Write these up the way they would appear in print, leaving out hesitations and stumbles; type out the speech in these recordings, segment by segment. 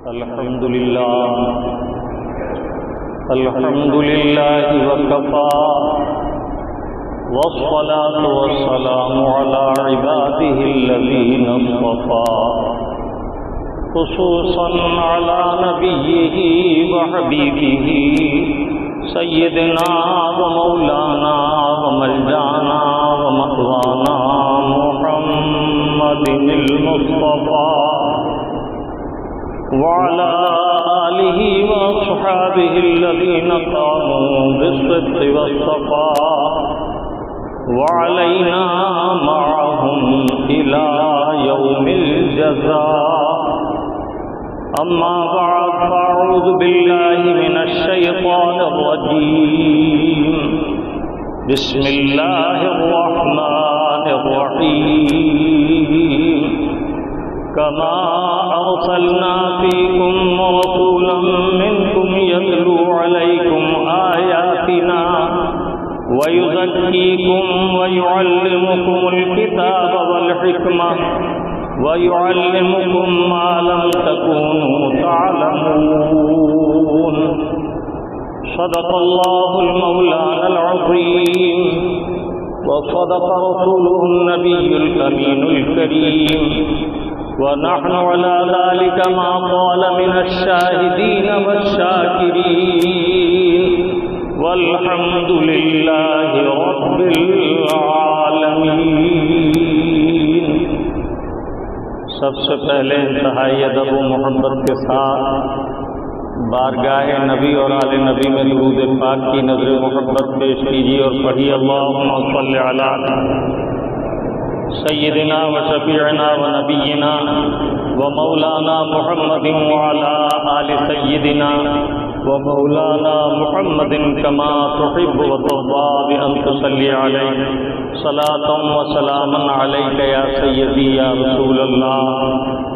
الحمد لله وكفى والصلاة والسلام على عباده الذين اصطفى خصوصا على نبيه وحبيبه سيدنا ومولانا وملجانا ومأوانا محمد المصطفى وعلى آله وأصحابه الذين قاموا بالصدق والصفاء وعلينا معهم إلى يوم الجزاء. أما بعد فأعوذ بالله من الشيطان الرجيم. بسم الله الرحمن الرحيم. كما أرسلنا فيكم رسولا منكم يتلو عليكم آياتنا ويزكيكم ويعلمكم الكتاب والحكمة ويعلمكم ما لم تكونوا تعلمون. صدق الله المولانا العظيم وصدق رسوله النبي الأمين الكريم ونحن على ذلك ما قال من الشاهدين والشاكرين والحمد لله رب العالمین. سب سے پہلے انتہائی ادب و محبت کے ساتھ بارگاہ نبی اور آل نبی میں درود پاک کی نظر محبت پیش کیجیے اور پڑھیے اللہم صلی علی سیدنا و شفیعنا و نبینا و مولانا محمد وعلی آل سیدنا و مولانا محمد کما تحب و ترضى بأن تصلی علیہ صلاة و سلاما علیک یا سیدی یا رسول اللہ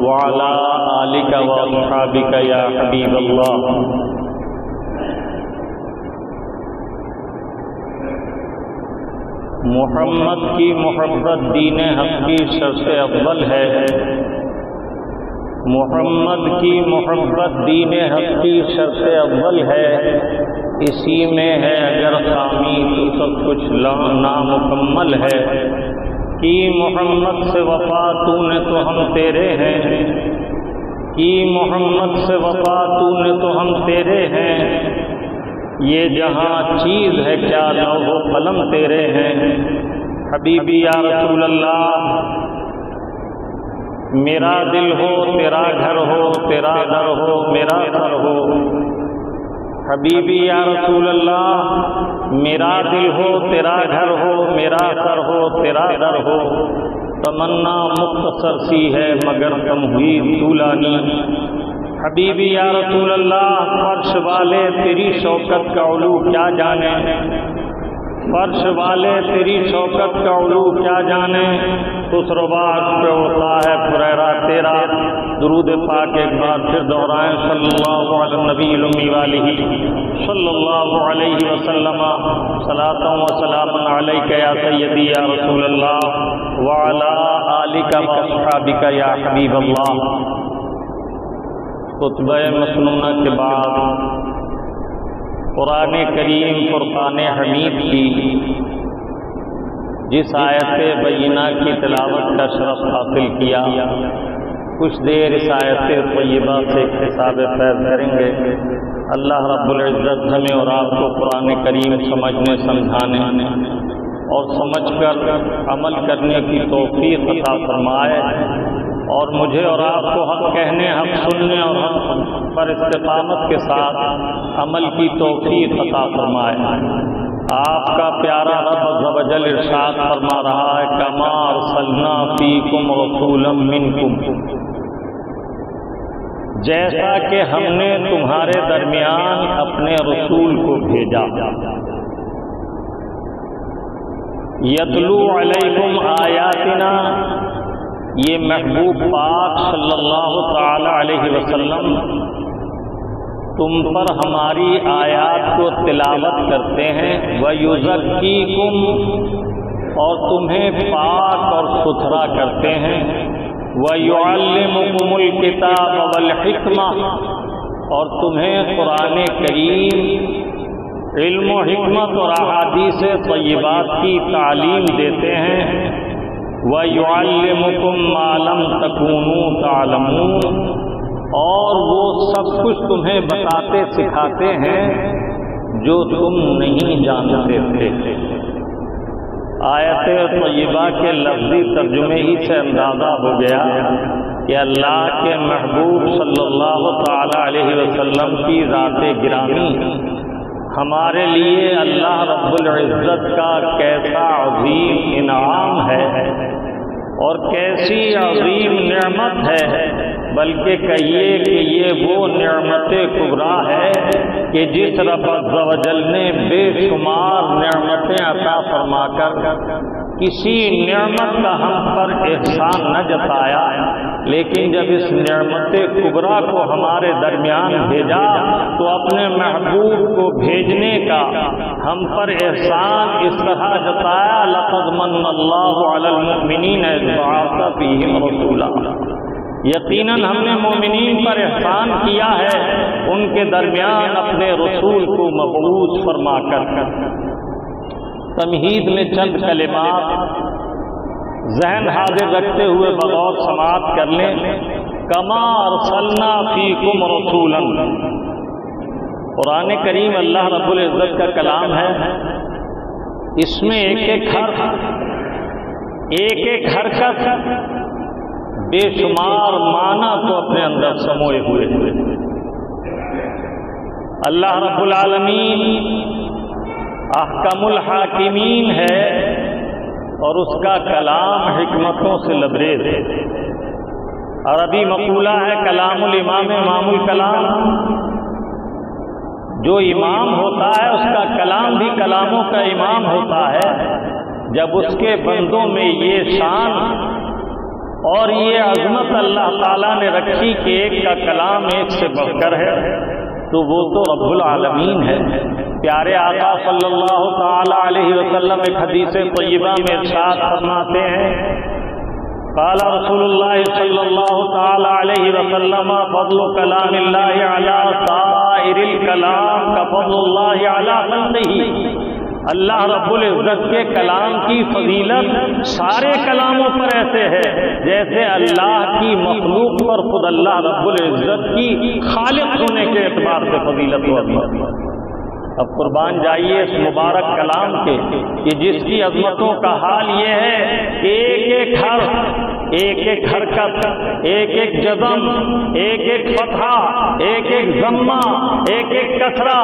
وعلی آلک و اصحابک یا حبیب اللہ. محمد کی محبت دین حق کی سب سے اول ہے. محمد کی محبت دین حق کی سب سے اول ہے. اسی میں ہے اگر خامی تو سب کچھ نامکمل ہے. کی محمد سے وفا تو نے تو ہم تیرے ہیں. کی محمد سے وفا تو نے تو ہم تیرے ہیں. یہ جہاں چیز ہے کیا لوح و قلم تیرے ہیں. حبیبی یا رسول اللہ میرا دل ہو تیرا گھر ہو تیرا در ہو میرا سر ہو. حبیبی یا رسول اللہ میرا دل ہو تیرا گھر ہو میرا سر ہو تیرا در ہو. تمنا مختصر سی ہے مگر کم ہوئی طولانی. حبیبی یا رسول اللہ فرش والے تیری شوکت کا علو کیا جانے. فرش والے تیری شوکت کا علو کیا جانے. اس رباط پہ ہوتا ہے پریرا تیرا. درود پاک ایک بار پھر دہرائیں صلی اللہ علی النبی الامی والہ صلی اللہ علیہ وسلم صلاۃ و سلام علیک یا سیدی یا رسول اللہ وعلی آلک و اصحابک یا حبیب اللہ. خطبہ مسنونہ کے بعد قرآن کریم فرقان حمید کی جس آیت بینہ کی تلاوت کا شرف حاصل کیا کچھ دیر اس آیت طیبہ سے اکتساب فیض کریں گے. اللہ رب العزت ہمیں اور آپ کو قرآن کریم سمجھنے سمجھانے اور سمجھ کر عمل کرنے کی توفیق عطا فرمائے اور مجھے اور آپ کو حق کہنے حق سننے اور حق پر استقامت کے ساتھ عمل کی توفیق عطا فرمائے. آپ کا پیارا رب عز و جل ارشاد فرما رہا ہے کما ارسلنا فیکم رسولا منکم. جیسا کہ ہم نے تمہارے درمیان اپنے رسول کو بھیجا. یتلو علیکم آیاتنا یہ محبوب پاک صلی اللہ تعالی علیہ وسلم تم پر ہماری آیات کو تلاوت کرتے ہیں. وَيُزَكِّيكُمْ اور تمہیں پاک اور ستھرا کرتے ہیں. وَيُعَلِّمُكُمُ الْكِتَابَ وَالْحِکْمَةَ، اور تمہیں قرآن کریم علم و حکمت اور احادیث طیبات کی تعلیم دیتے ہیں۔ وَيُعَلِّمُكُم مَّا لَمْ تَكُونُوا تَعْلَمُونَ، اور وہ سب کچھ تمہیں بتاتے سکھاتے ہیں جو تم نہیں جانتے تھے۔ آیت طیبہ کے لفظی ترجمے ہی سے اندازہ ہو گیا کہ اللہ کے محبوب صلی اللہ تعالی علیہ وسلم کی ذات گرامی ہمارے لیے اللہ رب العزت کا کیسا عظیم انعام ہے اور کیسی عظیم نعمت ہے، بلکہ کہیے کہ یہ وہ نعمت کبریٰ ہے کہ جس رب عز و جل نے بے شمار نعمتیں عطا فرما کر کسی نعمت کا ہم پر احسان نہ جتایا، لیکن جب اس نعمت کبریٰ کو ہمارے درمیان بھیجا تو اپنے محبوب کو بھیجنے کا ہم پر احسان اس طرح جتایا، لقد من اللہ علی المؤمنین اذ بعث فیہم رسولا، یقیناً ہم نے مومنین پر احسان کیا ہے ان کے درمیان اپنے رسول کو مبعوث فرما کر۔ تمہید میں چند کلمات ذہن حاضر رکھتے ہوئے بغور سماعت کر لیں۔ کما ارسلنا فیکم رسولا، قرآن کریم اللہ رب العزت کا کلام ہے، اس میں ایک ایک حرکت بے شمار معنی کو اپنے اندر سموئے ہوئے۔ اللہ رب العالمین احکم الحاکمین ہے اور اس کا کلام حکمتوں سے لبریز ہے۔ عربی مقولہ ہے کلام الامام امام الکلام، جو امام ہوتا ہے اس کا کلام بھی کلاموں کا امام ہوتا ہے۔ جب اس کے بندوں میں یہ شان اور یہ عظمت اللہ تعالیٰ نے رکھی کہ ایک کا کلام ایک سے بڑھ کر ہے تو وہ تو رب العالمین ہے۔ پیارے آقا صلی اللہ تعالی علیہ وسلم ایک حدیث طیبہ میں ارشاد فرماتے ہیں، قال رسول اللہ صلی اللہ تعالی علیہ وسلم فضل کلام اللہ علی سائر الکلام کفضل اللہ علی خلقہ، اللہ رب العزت کے کلام کی فضیلت سارے کلاموں پر ایسے ہے جیسے اللہ کی مخلوق پر خود اللہ رب العزت کی خالق ہونے کے اعتبار سے فضیلت ہوتی۔ اب قربان جائیے اس مبارک کلام کے کہ جس کی عظمتوں کا حال یہ ہے کہ ایک حرف، ایک حرکت، ایک جزم، ایک فتحہ، ایک ضمہ، ایک کسرہ،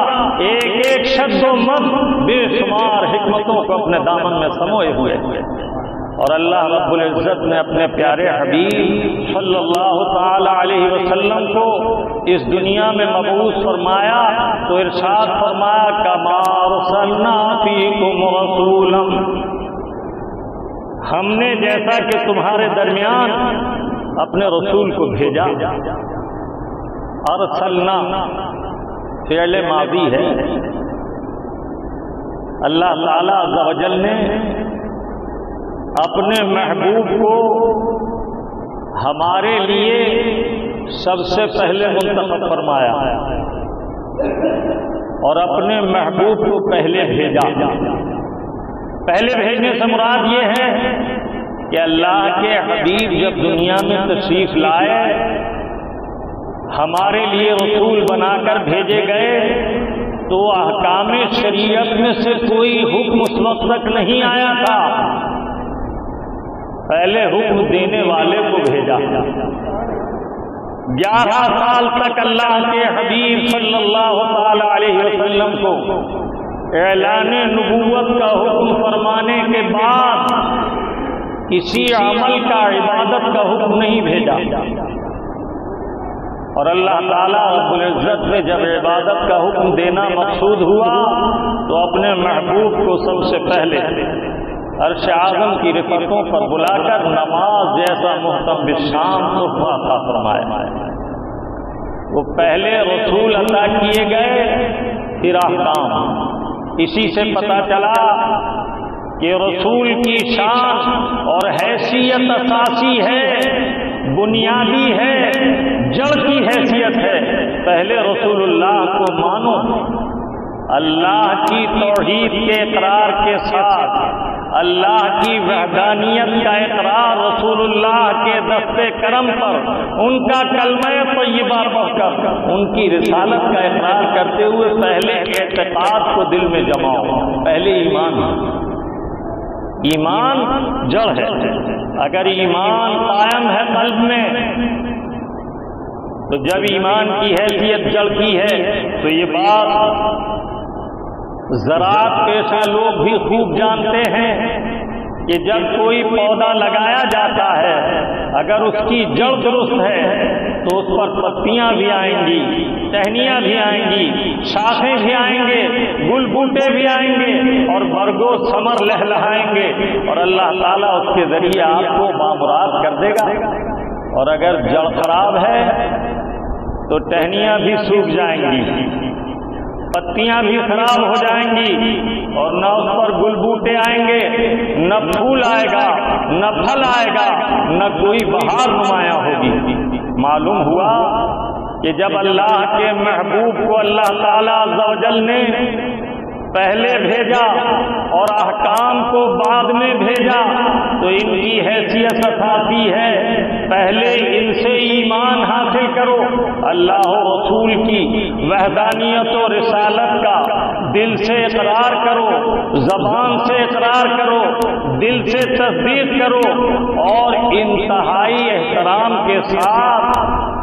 ایک شد و مد بے شمار حکمتوں کو اپنے دامن میں سموئے ہوئے، اور اللہ رب العزت نے اپنے پیارے حبیب صلی اللہ تعالی علیہ وسلم کو اس دنیا میں مبعوث فرمایا تو ارشاد فرمایا کما ارسلنا فیکم رسولا، ہم نے جیسا کہ تمہارے درمیان اپنے رسول کو بھیجا۔ ارسلنا فعل ماضی ہے، اللہ تعالی عز و جل نے اپنے محبوب کو ہمارے لیے سب سے پہلے منتخب فرمایا اور اپنے محبوب کو پہلے بھیجا۔ پہلے بھیجنے سے مراد یہ ہے کہ اللہ کے حبیب جب دنیا میں تشریف لائے ہمارے لیے رسول بنا کر بھیجے گئے تو احکام شریعت میں سے کوئی حکم اس وقت تک نہیں آیا تھا، پہلے حکم دینے والے کو بھیجا۔ 11 سال تک اللہ کے حبیب صلی اللہ تعالی علیہ وسلم کو اعلان نبوت کا حکم فرمانے کے بعد کسی عمل کا، عبادت کا حکم نہیں بھیجا، اور اللہ تعالیٰ رب العزت نے جب عبادت کا حکم دینا مقصود ہوا تو اپنے محبوب کو سب سے پہلے عرش اعظم کی رفعتوں پر بلا کر نماز جیسا محتم بالشام تحفہ عطا فرمایا۔ وہ پہلے رسول عطا کیے گئے پھر احکام۔ اسی سے پتہ چلا کہ رسول کی شان اور حیثیت اساسی ہے بنیادی ہے، جڑ کی حیثیت ہے، پہلے رسول اللہ کو مانو، اللہ کی توحید کے اقرار کے ساتھ اللہ کی وحدانیت کا اقرار رسول اللہ کے دست کرم پر، ان کا کلمہ طیبہ پڑھ کر، ان کی رسالت کا اقرار کرتے ہوئے پہلے اعتقاد کو دل میں جماؤ، پہلے ایمان جڑ ہے۔ اگر ایمان قائم ہے قلب میں تو جب ایمان کی حیثیت جڑ کی ہے تو یہ بات زراعت پیشہ لوگ بھی خوب جانتے ہیں کہ جب کوئی پودا لگایا جاتا ہے اگر اس کی جڑ درست ہے تو اس پر پتیاں بھی آئیں گی، ٹہنیاں بھی آئیں گی، شاخیں بھی آئیں گے، گل بوٹے بھی آئیں گے اور برگو ثمر لہلہائیں گے، اور اللہ تعالیٰ اس کے ذریعے آپ کو بامراد کر دے گا۔ اور اگر جڑ خراب ہے تو ٹہنیاں بھی سوکھ جائیں گی، پتیاں بھی خراب ہو جائیں گی، اور نہ اس پر گل بوٹے آئیں گے، نہ پھول آئے گا، نہ پھل آئے گا، نہ کوئی بہار نمایاں ہوگی۔ معلوم ہوا کہ جب اللہ کے محبوب کو اللہ تعالیٰ عز و جل نے پہلے بھیجا اور احکام کو بعد میں بھیجا تو ان کی حیثیت آتی ہے پہلے ان سے ایمان حاصل کرو، اللہ و رسول کی وحدانیت و رسالت کا دل سے اقرار کرو، زبان سے اقرار کرو، دل سے تصدیق کرو، اور انتہائی احترام کے ساتھ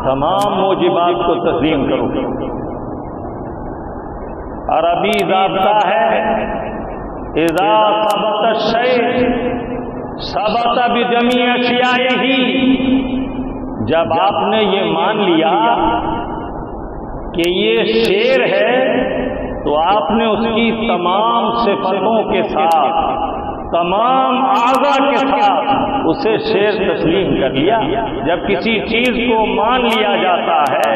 تمام موجبات کو تسلیم کرو۔ عربی ضابطہ ہے اذا ثبت الشیء ثبت بجمیع اشیائہ، جب آپ نے یہ مان لیا کہ یہ شیر ہے تو آپ نے اس کی تمام صفتوں کے ساتھ، تمام اعضاء کے ساتھ اسے شیر تسلیم کر لیا۔ جب کسی چیز کو مان لیا جاتا ہے،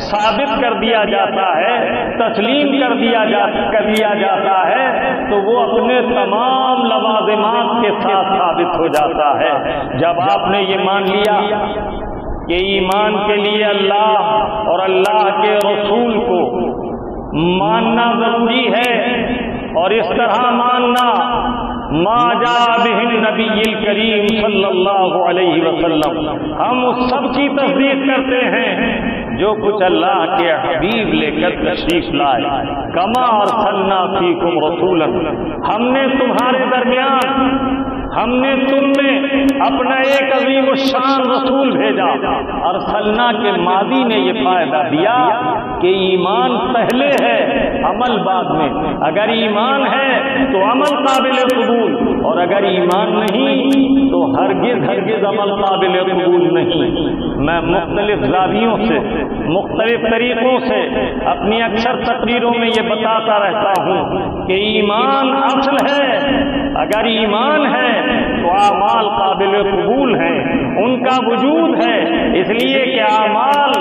ثابت کر دیا جاتا ہے، تسلیم کر دیا جاتا ہے تو وہ اپنے تمام لوازمات کے ساتھ ثابت ہو جاتا ہے۔ جب آپ نے یہ مان لیا کہ ایمان کے لیے اللہ اور اللہ کے رسول کو ماننا ضروری ہے، اور اس طرح ماننا ما جاء بہ النبی الکریم صلی اللہ علیہ وسلم، ہم اس سب کی تصدیق کرتے ہیں جو کچھ اللہ کے حبیب لے کر تشریف لائے۔ کما ارسلنا فیکم رسولا، ہم نے تمہارے درمیان، ہم نے تم میں اپنا ایک عظیم الشان رسول بھیجا۔ ارسلنا کے ماضی نے یہ فائدہ دیا کہ ایمان پہلے ہے، عمل بعد میں۔ اگر ایمان ہے تو عمل قابل قبول، اور اگر ایمان نہیں تو ہرگز عمل قابل قبول نہیں۔ میں مختلف زاویوں سے، مختلف طریقوں سے اپنی اکثر تقریروں میں یہ بتاتا رہتا ہوں کہ ایمان اصل ہے۔ اگر ایمان ہے تو اعمال قابل قبول ہیں، ان کا وجود ہے، اس لیے کہ اعمال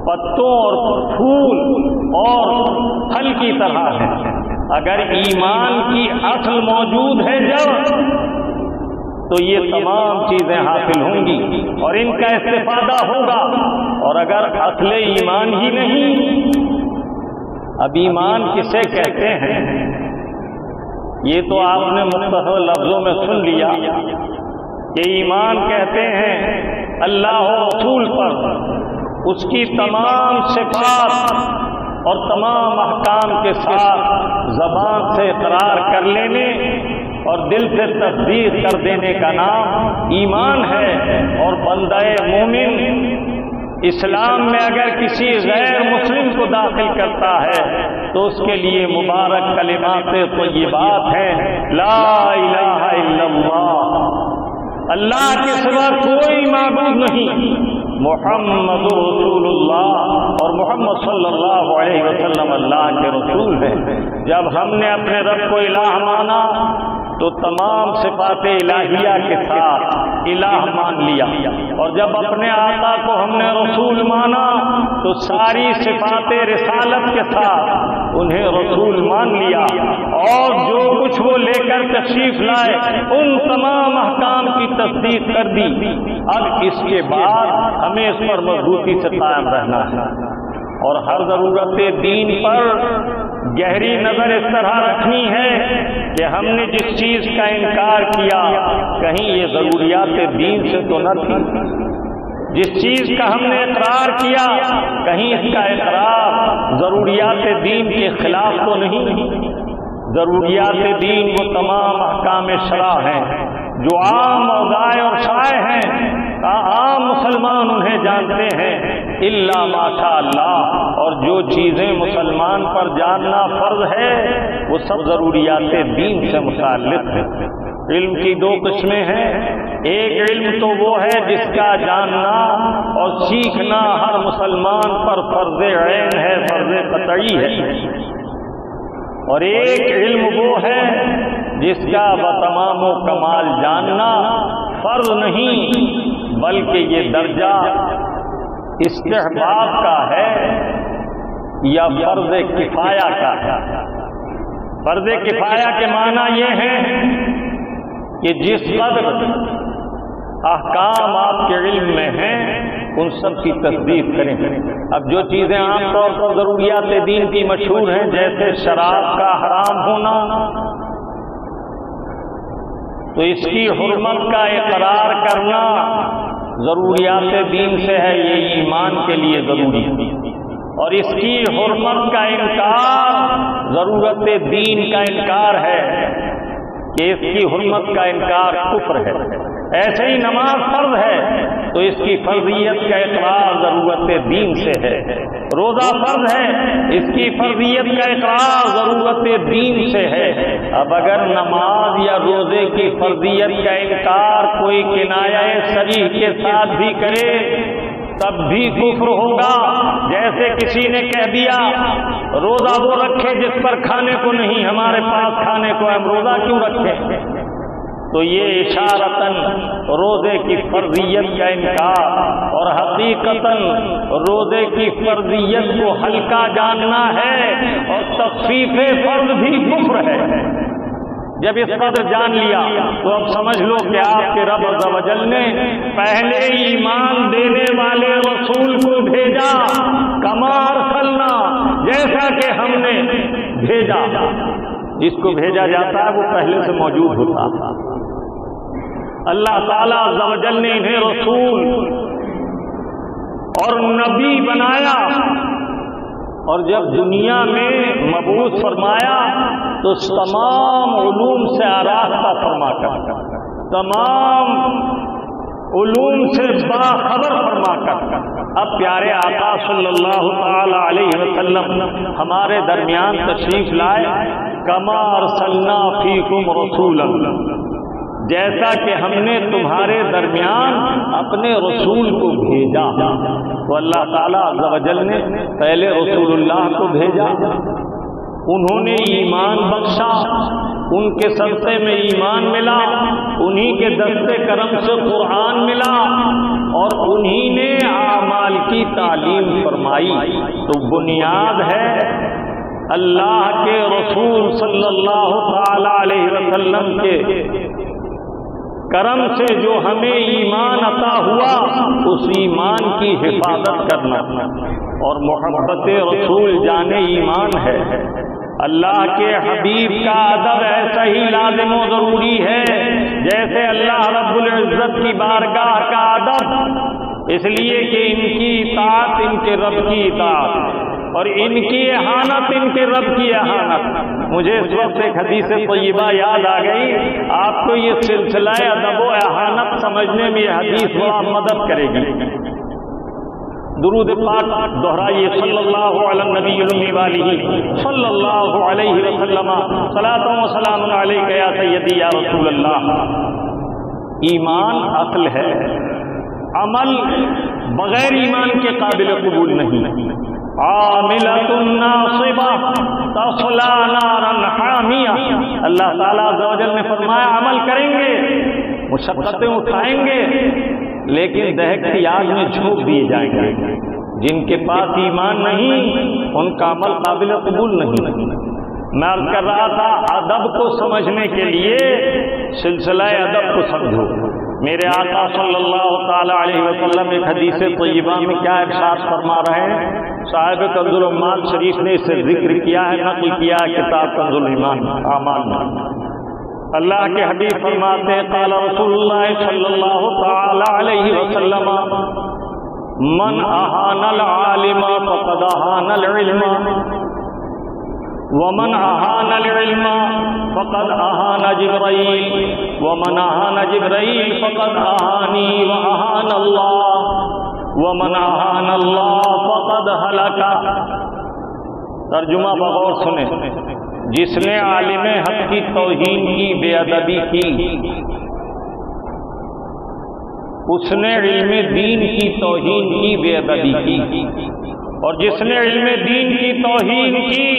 پتوں اور پھول اور پھل کی طرح ہے۔ اگر ایمان کی اصل موجود ہے جب، تو یہ تمام چیزیں حاصل ہوں گی اور ان کا استفادہ ہوگا۔ اور اگر اصل ایمان ہی نہیں، اب ایمان کسے کہتے ہیں یہ تو آپ نے مختصر لفظوں میں سن لیا کہ ایمان کہتے ہیں اللہ و رسول پر اس کی تمام صفات اور تمام احکام کے ساتھ زبان سے اقرار کر لینے اور دل سے تصدیق کر دینے کا نام ایمان ہے۔ اور بندہ مومن اسلام میں اگر کسی غیر مسلم کو داخل کرتا ہے تو اس کے لیے مبارک کلمات طیبات ہیں، لا الہ الا اللہ، اللہ کے سوا کوئی معبود نہیں، محمد رسول اللہ، اور محمد صلی اللہ علیہ وسلم اللہ کے رسول ہیں۔ جب ہم نے اپنے رب کو الہ مانا تو تمام صفات الہیہ کے ساتھ الہ مان لیا، اور جب اپنے آقا کو ہم نے رسول مانا تو تو ساری صفات رسالت کے ساتھ انہیں رسول مان لیا، اور جو کچھ وہ لے کر تشریف لائے ان تمام احکام کی تصدیق کر دی۔ اب اس کے بعد ہمیں اس پر مضبوطی سے قائم رہنا ہے، اور ہر ضرورت دین پر گہری نظر اس طرح رکھنی ہے کہ ہم نے جس چیز کا انکار کیا کہیں یہ ضروریات دین سے تو نہ تھی، جس چیز کا ہم نے اقرار کیا کہیں اس کا اقرار ضروریات دین کے خلاف تو نہیں۔ ضروریات دین وہ تمام احکام شرع ہیں جو عام اوضاع اور شائع ہیں، عام مسلمان انہیں جانتے ہیں الا ماشاء اللہ، اور جو چیزیں مسلمان پر جاننا فرض ہے وہ سب ضروریات دین سے متعلق ہیں۔ علم کی دو قسمیں ہیں، ایک علم تو وہ ہے جس کا جاننا اور سیکھنا ہر مسلمان پر فرض عین ہے، فرض قطعی ہے، اور ایک علم وہ ہے جس کا بتمام و کمال جاننا فرض نہیں بلکہ یہ درجہ استحباب کا ہے یا فرض کفایہ کا ہے۔ فرض کفایہ کے معنی یہ ہے کہ جس قدر احکام آپ کے علم میں ہیں ان سب کی تصدیق کریں۔ اب جو چیزیں عام طور پر ضروریات دین کی مشہور ہیں جیسے شراب کا حرام ہونا، تو اس کی حرمت کا اقرار کرنا ضروریات دین سے ہے، یہ ایمان کے لیے ضروری ہے، اور اس کی حرمت کا انکار ضرورت دین کا انکار ہے کہ اس کی حرمت کا انکار کفر ہے۔ ایسے ہی نماز فرض ہے تو اس کی فرضیت کا اقرار ضرورت دین سے ہے، روزہ فرض ہے اس کی فرضیت کا اقرار ضرورت دین سے ہے۔ اب اگر نماز یا روزے کی فرضیت کا انکار کوئی کنایہ صریح کے ساتھ بھی کرے تب بھی کفر ہوگا۔ جیسے کسی نے کہہ دیا روزہ وہ رکھے جس پر کھانے کو نہیں، ہمارے پاس کھانے کو، ہم روزہ کیوں رکھیں؟ تو یہ اشارتاً روزے کی فرضیت کا انکار اور حقیقتاً روزے کی فرضیت کو ہلکا جاننا ہے، اور تخفیف فرض بھی کفر ہے۔ جب اس قدر جان لیا تو اب سمجھ لو کہ آپ کے رب عز و جل نے پہلے ایمان دینے والے رسول کو بھیجا، کما ارسلنا، جیسا کہ ہم نے بھیجا۔ جس کو بھیجا جاتا ہے وہ پہلے سے موجود ہوتا ہے۔ اللہ تعالیٰ عز و جل نے انہیں رسول اور نبی بنایا، اور جب دنیا میں مبعوث فرمایا تو تمام علوم سے آراستہ فرما کر، تمام علوم سے باخبر فرما کر اب پیارے آقا صلی اللہ تعالی علیہ وسلم ہمارے درمیان تشریف لائے۔ کما ارسلنا فیکم رسولا، جیسا کہ ہم نے تمہارے درمیان اپنے رسول کو بھیجا۔ تو اللہ تعالیٰ عز و جل نے پہلے رسول اللہ کو بھیجا، انہوں نے ایمان بخشا، ان کے صدقے میں ایمان ملا، انہی کے دستے کرم سے قرآن ملا، اور انہی نے اعمال کی تعلیم فرمائی۔ تو بنیاد ہے اللہ کے رسول صلی اللہ تعالی علیہ وسلم کے کرم سے جو ہمیں ایمان عطا ہوا اس ایمان کی حفاظت کرنا، اور محبت رسول جانے ایمان ہے۔ اللہ کے حبیب کا ادب ایسا ہی لازم و ضروری ہے جیسے اللہ رب العزت کی بارگاہ کا ادب، اس لیے کہ ان کی اطاعت ان کے رب کی اطاعت، اور ان کی احانت ان کے رب کی احانت۔ مجھے اس وقت ایک حدیث طیبہ یاد آ گئی، آپ کو یہ سلسلہ ادب و احانت سمجھنے میں یہ حدیث بہت مدد کرے گی۔ درود پاک دہرائیے، صلی اللہ علی النبی الامی والہ صلی اللہ علیہ وسلم، صلاۃ و سلام علیک یا سیدی یا رسول اللہ۔ ایمان عقل ہے، عمل بغیر ایمان کے قابل قبول نہیں۔ عاملۃ ناصبہ تصلی نارا حامیہ، اللہ تعالیٰ عز و جل نے فرمایا عمل کریں گے، مشقتیں اٹھائیں گے، لیکن دہکتی آگ میں جھونک دیے جائیں گے۔ جن کے پاس ایمان نہیں ان کا عمل قابل قبول نہیں۔ میں عرض کر رہا تھا ادب کو سمجھنے کے لیے سلسلہ ادب کو سمجھو۔ میرے آقا صلی اللہ تعالی علیہ وسلم ایک حدیث طیبہ میں کیا ارشاد فرما رہے ہیں؟ صاحب کنز الایمان شریف نے اسے ذکر کیا ہے، نقل کیا ہے کتاب کنز الایمان اعمال میں۔ اللہ کے حبیب فرماتے ہیں قال رسول اللہ صلی اللہ تعالی علیہ وسلم من اہان العالم فقد اہان العلم ومن اہان العلم فقد اہان جبرائیل ومن اہان جبرائیل فقد اہانی واہان اللہ ومن اہان اللہ فقد ہلک۔ ترجمہ بغور سنیں۔ جس نے عالم حق کی توہین کی، بے ادبی کی، اس نے علم دین کی توہین کی، بے ادبی کی، اور جس نے علم دین کی توہین کی،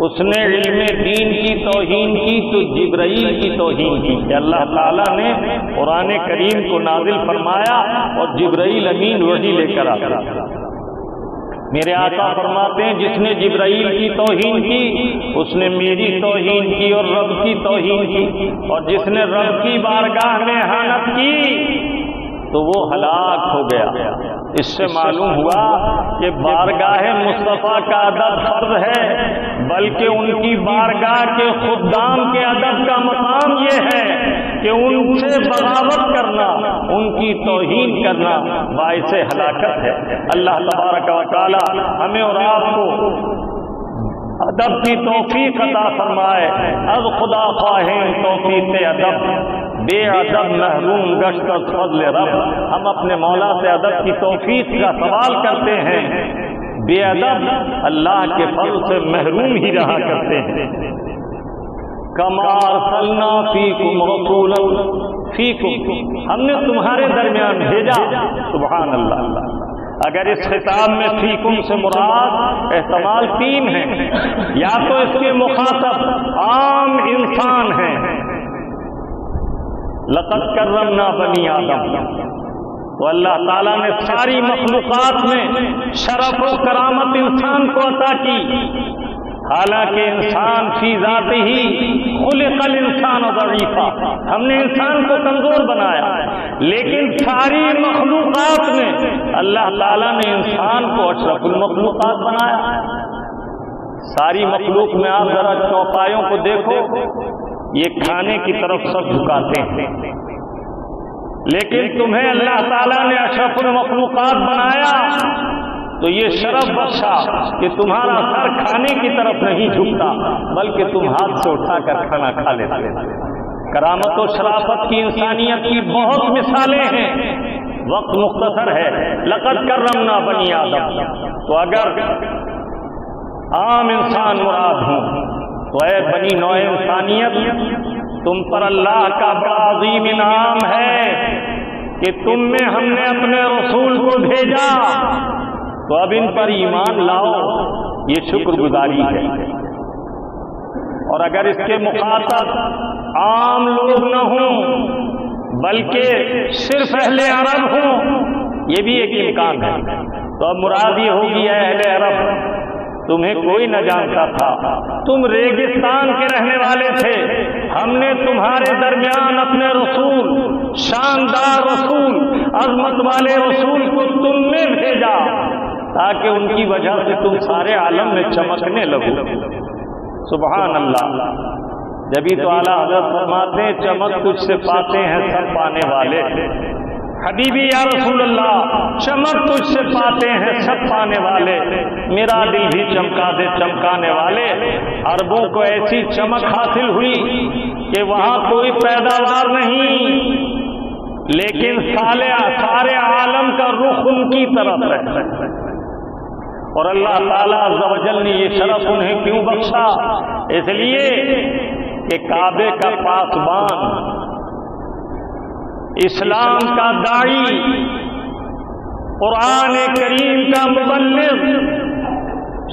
اس نے علم دین کی توہین کی تو جبرائیل کی توہین کی کہ اللہ تعالیٰ نے قرآن کریم کو نازل فرمایا اور جبرائیل امین وحی لے کر آتا۔ میرے آقا فرماتے ہیں جس نے جبرائیل کی توہین کی اس نے میری توہین کی اور رب کی توہین کی، اور جس نے رب کی بارگاہ میں احانت کی تو وہ ہلاک ہو گیا۔ اس سے معلوم ہوا کہ بارگاہ مصطفیٰ کا ادب فرض ہے، بلکہ ان کی بارگاہ کے خدام کے ادب کا مقام یہ ہے کہ ان سے بغاوت کرنا، ان کی توہین کرنا باعث ہلاکت ہے۔ اللہ تبارک و تعالی ہمیں اور آپ کو ادب کی توفیق عطا فرمائے۔ از خدا خواہیں توفیق ادب، بے ادب محروم گشت از فضل رب۔ ہم اپنے مولا سے ادب کی توفیق کا سوال کرتے ہیں، بے ادب اللہ کے فضل سے محروم ہی رہا کرتے ہیں۔ کما ارسلنا فیکم رسولا فیکم، ہم نے تمہارے درمیان بھیجا۔ سبحان اللہ۔ اگر اس خطاب میں فیکم سے مراد احتمال تین ہیں، یا تو اس کے مخاطب عام انسان ہیں، لقد کرمنا بنی آدم، تو اللہ تعالیٰ نے ساری مخلوقات میں شرف و کرامت انسان کو عطا کی، حالانکہ انسان فی ذات ہی خلق الانسان ضعیفا، ہم نے انسان کو کمزور بنایا، لیکن ساری مخلوقات میں اللہ تعالیٰ نے انسان کو اشرف المخلوقات بنایا۔ ساری مخلوق میں آپ ذرا چوپایوں کو دیکھو، یہ کھانے کی طرف سب جھکاتے ہیں، لیکن تمہیں اللہ تعالیٰ نے اشرف المخلوقات بنایا تو یہ شرف بخشا کہ تمہارا سر کھانے کی طرف نہیں جھکتا، بلکہ تم ہاتھ سے اٹھا کر کھانا کھا لیتے۔ کرامت و شرافت کی انسانیت کی بہت مثالیں ہیں، وقت مختصر ہے۔ لقد کرمنا بنی آدم، تو اگر عام انسان مراد ہوں تو اے بنی نوع انسانیت، تم پر اللہ کا بڑا عظیم انعام ہے کہ تم میں ہم نے اپنے رسول کو بھیجا، تو اب ان پر ایمان لاؤ، یہ شکر گزاری ہے۔ اور اگر اس کے مخاطب عام لوگ نہ ہوں بلکہ صرف اہل عرب ہوں، یہ بھی ایک امکان ہے، تو اب مراد یہ ہوگی اے اہل عرب، تمہیں کوئی نہ جانتا تھا، تم ریگستان کے رہنے والے تھے، ہم نے تمہارے درمیان اپنے رسول، شاندار رسول، عظمت والے رسول کو تم میں بھیجا تاکہ ان کی وجہ سے تم سارے عالم میں چمکنے لگو۔ سبحان اللہ۔ جبھی تو اعلیٰ حضرت فرماتے ہیں چمک تجھ سے پاتے ہیں سب پانے والے، حبیبی یا رسول اللہ چمک تجھ سے پاتے ہیں سب پانے والے، میرا دل بھی چمکا دے چمکانے والے۔ عربوں کو ایسی چمک حاصل ہوئی کہ وہاں کوئی پیداوار نہیں، لیکن سارے عالم کا رخ ان کی طرف ہے، اور اللہ تعالیٰ عز و جل نے یہ شرف انہیں کیوں بخشا؟ اس لیے کہ کعبے کا پاسبان، اسلام کا داعی، قرآن کریم کا مبلغ،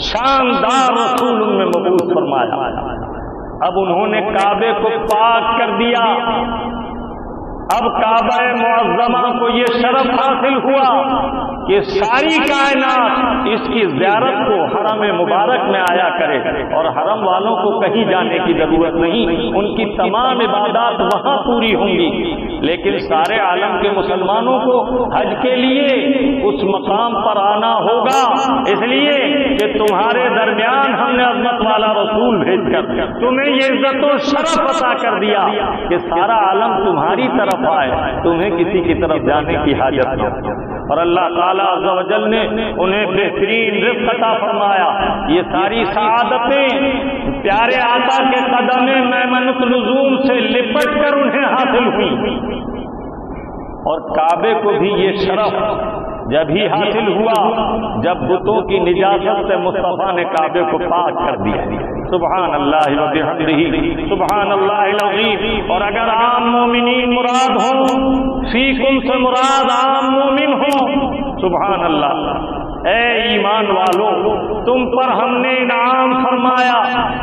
شاندار رسول ان میں مبعوث فرمایا۔ اب انہوں نے کعبے کو پاک کر دیا، اب کعبہ معظمہ کو یہ شرف حاصل ہوا کہ ساری کائنات اس کی زیارت کو حرم مبارک میں آیا کرے، اور حرم والوں کو کہیں جانے کی ضرورت نہیں، ان کی تمام عبادات وہاں پوری ہوں گی۔ لیکن سارے عالم کے مسلمانوں کو حج کے لیے اس مقام پر آنا ہوگا، اس لیے کہ تمہارے درمیان ہم نے عظمت والا رسول بھیج کر تمہیں یہ عزت و شرف عطا کر دیا کہ سارا عالم تمہاری طرف آئے، تمہیں کسی کی طرف جانے کی حاجت نہ ہو۔ اور اللہ تعالیٰ عز و جل نے انہیں بہترین رزق عطا فرمایا۔ یہ ساری سعادتیں پیارے آقا کے قدم میمنۃ النجوم سے لپٹ کر انہیں حاصل ہوئی، اور کعبے کو بھی یہ شرف جب ہی حاصل ہوا جب بتوں کی نجاست سے مصطفیٰ نے کعبے کو پاک کر دیا۔ سبحان اللہ و بحمدہ، سبحان اللہ العظیم۔ اور اگر عام مومنین مراد ہوں، فیکم سے مراد عام مومن ہوں، سبحان اللہ۔ اے ایمان والو، تم پر ہم نے انعام فرمایا،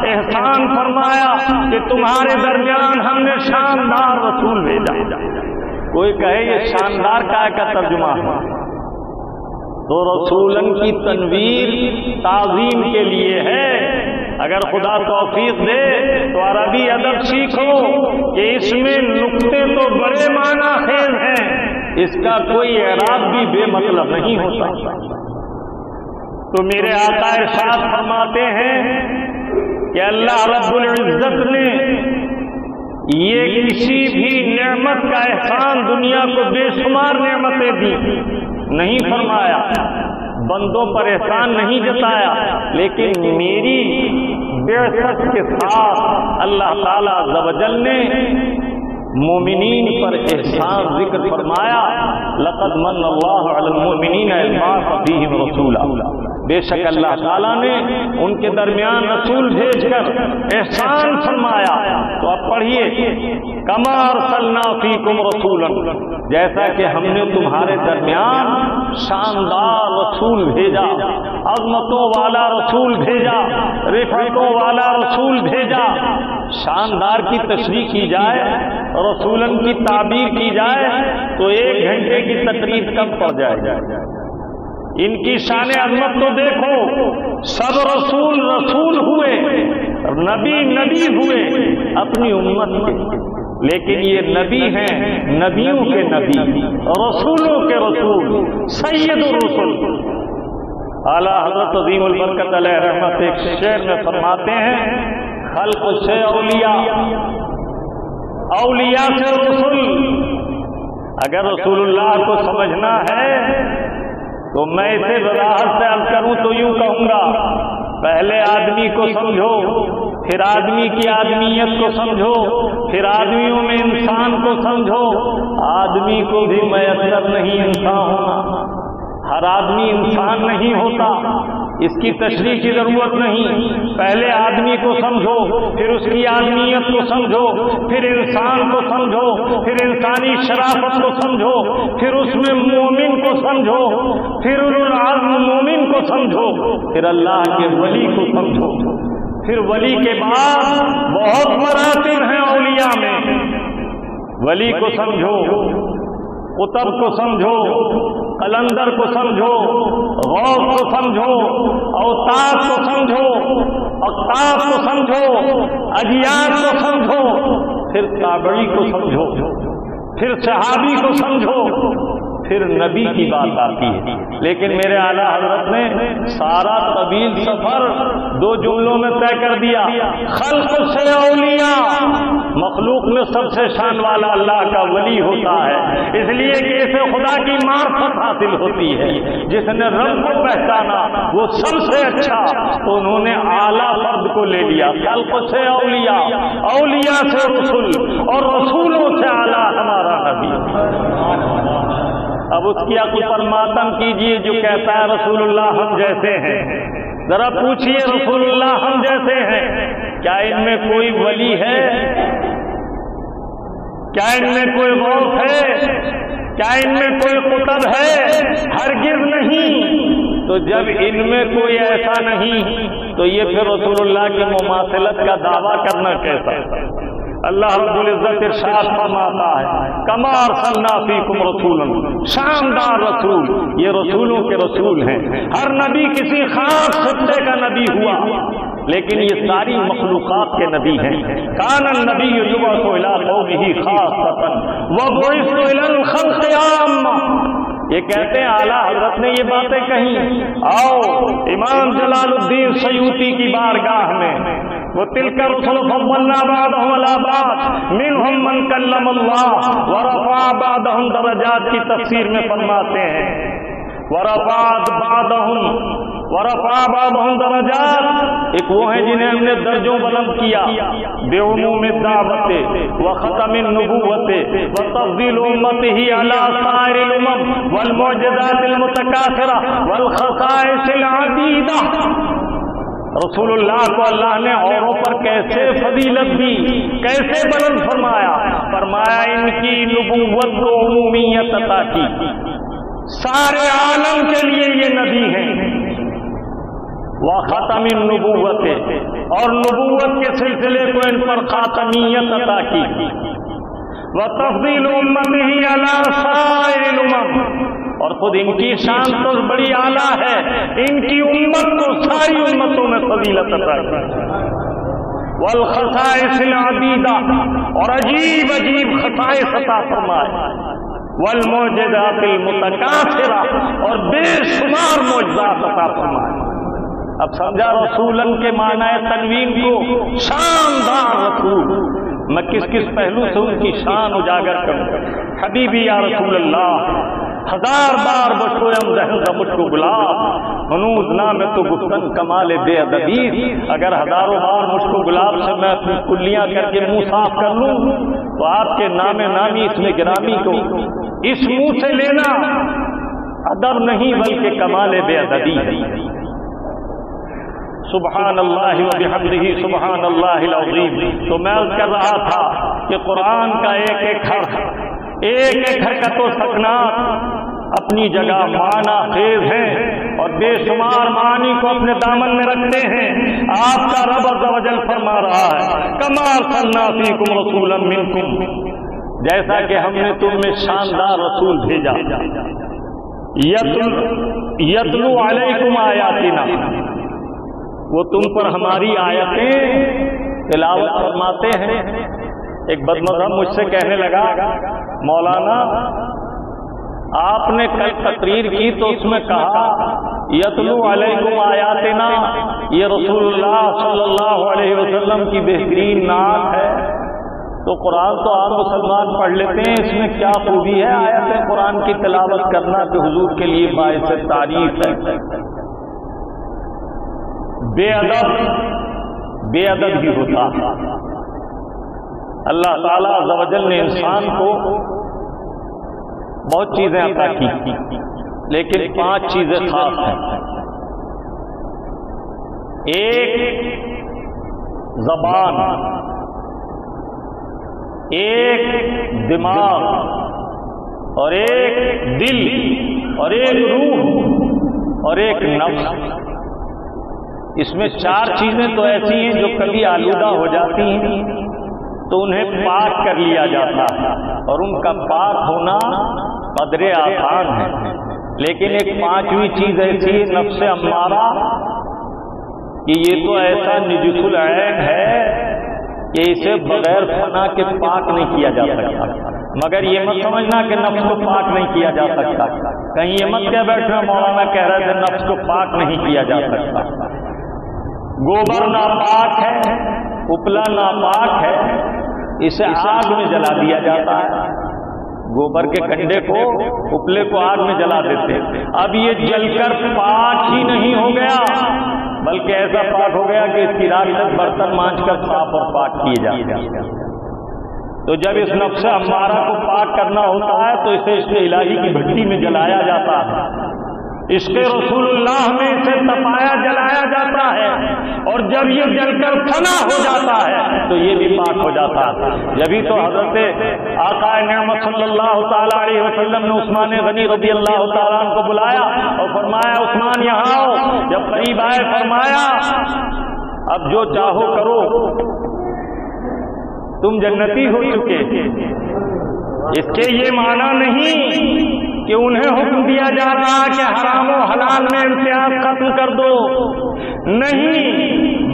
احسان فرمایا کہ تمہارے درمیان ہم نے شاندار رسول بھیجا۔ کوئی کہے یہ شاندار کا ترجمہ ہے تو رسولن کی تنویر تعظیم کے لیے ہے۔ اگر خدا توفیق دے تو عربی ادب سیکھو کہ اس میں نقطے تو بڑے معنی خیز ہیں، اس کا کوئی اعراب بھی بے مطلب نہیں ہوتا۔ تو میرے آقا ارشاد فرماتے ہیں کہ اللہ رب العزت نے یہ کسی بھی نعمت کا احسان دنیا کو بے شمار نعمتیں دی نہیں فرمایا، بندوں پر احسان نہیں جتایا، لیکن میری بعثت کے ساتھ اللہ تعالیٰ عز و جل نے مومنین پر احسان ذکر فرمایا۔ لقد من اللہ علی المؤمنین اذ بعث فیہم رسولا، بے شک اللہ تعالیٰ نے ان کے درمیان رسول بھیج کر احسان فرمایا۔ تو اب پڑھیے، کما ارسلنا فیکم رسولا، جیسا کہ ہم نے تمہارے درمیان شاندار رسول بھیجا، عظمتوں والا رسول بھیجا، رفعتوں والا رسول بھیجا۔ شاندار کی تشریح کی جائے، رسولن کی تعبیر کی جائے تو 1 گھنٹے کی تقریر کم پڑ جائے۔ ان کی شان عظمت تو دیکھو، سب رسول رسول ہوئے، نبی ہوئے اپنی امت کے، لیکن یہ نبی ہیں نبیوں کے نبی، رسولوں کے رسول، سید الرسل۔ اعلیٰ حضرت عظیم البرکت علیہ رحمت ایک شعر میں فرماتے ہیں، خلق سے اولیاء، اولیاء سے رسول۔ اگر رسول اللہ کو سمجھنا ہے تو میں اسے وضاحت سے عرض کروں تو یوں کہوں گا، پہلے آدمی کو سمجھو، پھر آدمی کی آدمیت کو سمجھو، پھر آدمیوں میں انسان کو سمجھو۔ آدمی کو بھی میسر نہیں انسان ہونا، ہر آدمی انسان نہیں ہوتا، اس کی تشریح کی ضرورت نہیں۔ پہلے آدمی کو سمجھو، پھر اس کی آدمیت کو سمجھو، پھر انسان کو سمجھو، پھر انسانی شرافت کو سمجھو، پھر اس میں مومن کو سمجھو، پھر العزم مومن کو سمجھو، پھر اللہ کے ولی کو سمجھو، پھر ولی کے بعد بہت مراتب ہیں اولیاء میں۔ ولی کو سمجھو، قطب کو سمجھو، قلندر کو سمجھو، غوث کو سمجھو، اوتاد کو سمجھو، اقطاب کو سمجھو، اجیاد کو سمجھو، پھر تابعی کو سمجھو، پھر صحابی کو سمجھو، پھر نبی کی بات آتی ہے۔ لیکن میرے اعلیٰ حضرت نے سارا طویل سفر 2 جملوں میں طے کر دیا، خلق سے اولیاء۔ مخلوق میں سب سے شان والا اللہ کا ولی ہوتا ہے، اس لیے کہ اسے خدا کی معرفت حاصل ہوتی ہے۔ جس نے رب کو پہچانا وہ سب سے اچھا، تو انہوں نے اعلیٰ فرد کو لے لیا، خلق سے اولیاء، اولیاء سے رسول، اور رسولوں سے اعلیٰ ہمارا نبی۔ اب اس کی عقل پر ماتم کیجئے جو کہتا ہے رسول اللہ ہم جیسے ہیں۔ ذرا پوچھئے رسول اللہ ہم جیسے ہیں، کیا ان میں کوئی ولی ہے؟ کیا ان میں کوئی غوث ہے؟ کیا ان میں کوئی قطب ہے؟ ہرگز نہیں۔ تو جب ان میں کوئی ایسا نہیں تو یہ پھر رسول اللہ کی مماثلت کا دعویٰ کرنا کیسا؟ اللہ رب العزت ارشاد فرماتا ہے کما ارسلنا فیکم رسولا، شاندار رسول، یہ رسولوں کے رسول ہیں۔ ہر نبی کسی خاص خطے کا نبی ہوا، لیکن یہ ساری مخلوقات کے نبی ہیں۔ کان النبی یبعث الی قومہ خاصۃ وبعث الی الخلق عامہ۔ یہ کہتے ہیں اعلیٰ حضرت نے یہ باتیں کہیں۔ آؤ امام جلال الدین سیوطی کی بارگاہ میں وہ تلک الرسل فضلنا بعضهم على بعض منهم من کلم اللہ ورفع بعضهم درجات کی تفسیر میں فرماتے ہیں ورفع بعضهم درجات، ایک وہ ہیں جنہیں ہم نے درجوں بلند کیا بعموم الدعوت وختم النبوت وتفضیل امته على سائر الامم والمعجزات المتکاثرہ والخصائص العدیدہ۔ رسول اللہ کو اللہ نے اوروں پر کیسے فضیلت دی، کیسے بلند فرمایا؟ فرمایا ان کی نبوت کو عمومیت عطا کی، سارے عالم کے لیے یہ نبی ہیں۔ وختم النبوت، اور نبوت کے سلسلے کو ان پر خاتمیت عطا کی۔ وتفضیل امتہ علی سائر الامم، اور خود ان کی شان تو بڑی اعلیٰ ہے، ان کی امت کو ساری امتوں میں فضیلت عطا کی۔ والخصائص العدیدہ، اور عجیب عجیب خصائص عطا فرمائے۔ والمعجزات المتکاثرہ، اور بے شمار معجزات عطا فرمائے۔ اب سمجھا رسولن کے معنی تنوین کو، شاندار رسول۔ میں کس کس پہلو سے ان کی شان اجاگر کروں؟ حبیبی یا رسول اللہ، ہزار بار بشویم دہندہ مجھ کو گلاب، ہنوز نام تو گفتن کمال بے ادبی۔ اگر ہزاروں بار مجھ کو گلاب سے میں اپنی کلیاں کر کے منہ صاف کر لوں تو آپ کے نام نامی اس میں گرامی کو اس منہ سے لینا ادب نہیں بلکہ کمال بے ادبی ہے۔ سبحان اللہ وبحمدہ سبحان اللہ العظیم۔ تو میں کر رہا تھا کہ قرآن کا ایک ایک حرف کا تو سکنات اپنی جگہ معنی خیز ہیں اور بے شمار معنی کو اپنے دامن میں رکھتے ہیں۔ آپ کا رب عز و جل فرما رہا ہے کما ارسلنا فیکم رسولا منکم، جیسا کہ ہم نے تم میں شاندار رسول بھیجا، یتلو علیکم آیاتنا، وہ تم پر ہماری آیتیں تلاوت فرماتے ہیں۔ ایک بدمذہب مجھ سے کہنے لگا مولانا آپ نے کل تقریر کی تو اس میں کہا یتلو علیکم آیاتنا، یہ رسول اللہ صلی اللہ علیہ وسلم کی بہترین نعت ہے۔ تو قرآن تو آپ مسلمان پڑھ لیتے ہیں، اس میں کیا خوبی ہے آیت قرآن کی تلاوت کرنا کہ حضور کے لیے باعث تعریف ہے۔ بے ادب ہی ہوتا۔ اللہ تعالیٰ عز و جل نے انسان کو بہت چیزیں عطا کی، لیکن 5 چیزیں خاص ہیں۔ ایک زبان، ایک دماغ، اور ایک دل، اور ایک روح، اور ایک نفس۔ اس میں 4 چیزیں تو ایسی ہیں جو کبھی آلودہ ہو جاتی ہیں تو انہیں پاک کر لیا جاتا ہے، اور ان کا پاک ہونا قدر آسان ہے۔ لیکن ایک 5ویں چیز ایسی ہے نفس امارہ کہ یہ تو ایسا نجس العین ہے کہ اسے بغیر فنا کے پاک نہیں کیا جا سکتا۔ مگر یہ مت سمجھنا کہ نفس کو پاک نہیں کیا جا سکتا، کہیں یہ مت کیا بیٹھنا مولانا کہہ رہے تھے نفس کو پاک نہیں کیا جا سکتا۔ گوبر ناپاک ہے، اپلا ناپاک ہے، اسے آگ میں جلا دیا جاتا ہے۔ گوبر کے کنڈے کو، اپلے کو آگ میں جلا دیتے۔ اب یہ جل کر پاک ہی نہیں ہو گیا بلکہ ایسا پاک ہو گیا کہ اس کی رات تک برتن مانج کر صاف اور پاک کیے جاتے ہیں۔ تو جب اس نفس امارہ کو پاک کرنا ہوتا ہے تو اسے عشق الہی کی بھٹی میں جلایا جاتا ہے، عشق رسول اللہ میں اسے تپایا جلایا جاتا ہے، اور جب یہ جل کر فنا ہو جاتا ہے تو یہ بھی پاک ہو جاتا ہے۔ جبھی تو حضرت آقا نعمت صلی اللہ تعالیٰ علیہ وسلم نے عثمان غنی رضی اللہ تعالیٰ عنہ کو بلایا اور فرمایا عثمان یہاں آؤ۔ جب قریب آئے فرمایا اب جو چاہو کرو۔ تم جنتی ہو چکے. اس کے یہ معنی نہیں کہ انہیں حکم دیا جا رہا کہ حرام و حلال میں امتیاز ختم کر دو، نہیں،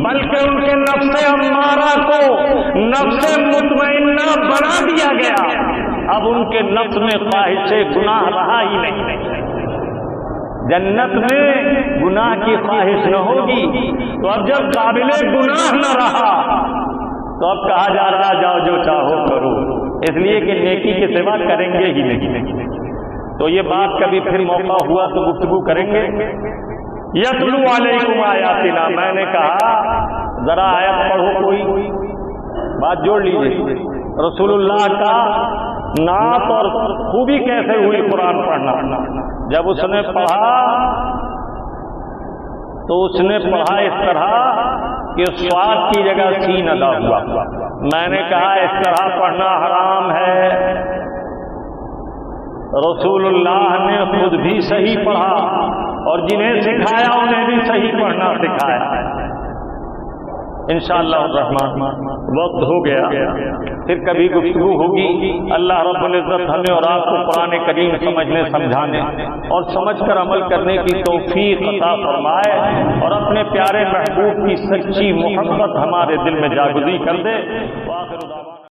بلکہ ان کے نفس امارہ کو نفس مطمئنہ بنا دیا گیا. اب ان کے نفس میں خواہش گناہ رہا ہی نہیں. جنت میں گناہ کی خواہش نہ ہوگی. تو اب جب قابل گناہ نہ رہا تو اب کہا جا رہا جاؤ جو چاہو کرو، اس لیے کہ نیکی کے سوا کریں گے ہی نہیں. تو یہ بات کبھی پھر موقع ہوا تو گفتگو کریں گے. یتلو علیکم آیاتنا، میں نے کہا ذرا آیت پڑھو، کوئی بات جوڑ لیجیے. رسول اللہ کا نعت اور خوبی کیسے ہوئی قرآن پڑھنا. جب اس نے پڑھا تو اس نے پڑھا اس طرح کہ سواد کی جگہ سین ادا ہوا. میں نے کہا اس طرح پڑھنا حرام ہے. رسول اللہ نے خود بھی صحیح پڑھا اور جنہیں سکھایا انہیں بھی صحیح پڑھنا سکھایا. انشاءاللہ الرحمن وقت ہو گیا، پھر کبھی گفتگو ہوگی. اللہ رب العزت ہمیں اور آپ کو قرآن کریم سمجھنے سمجھانے اور سمجھ کر عمل کرنے کی توفیق عطا فرمائے اور اپنے پیارے محبوب کی سچی محبت ہمارے دل میں جاگزی کر دے.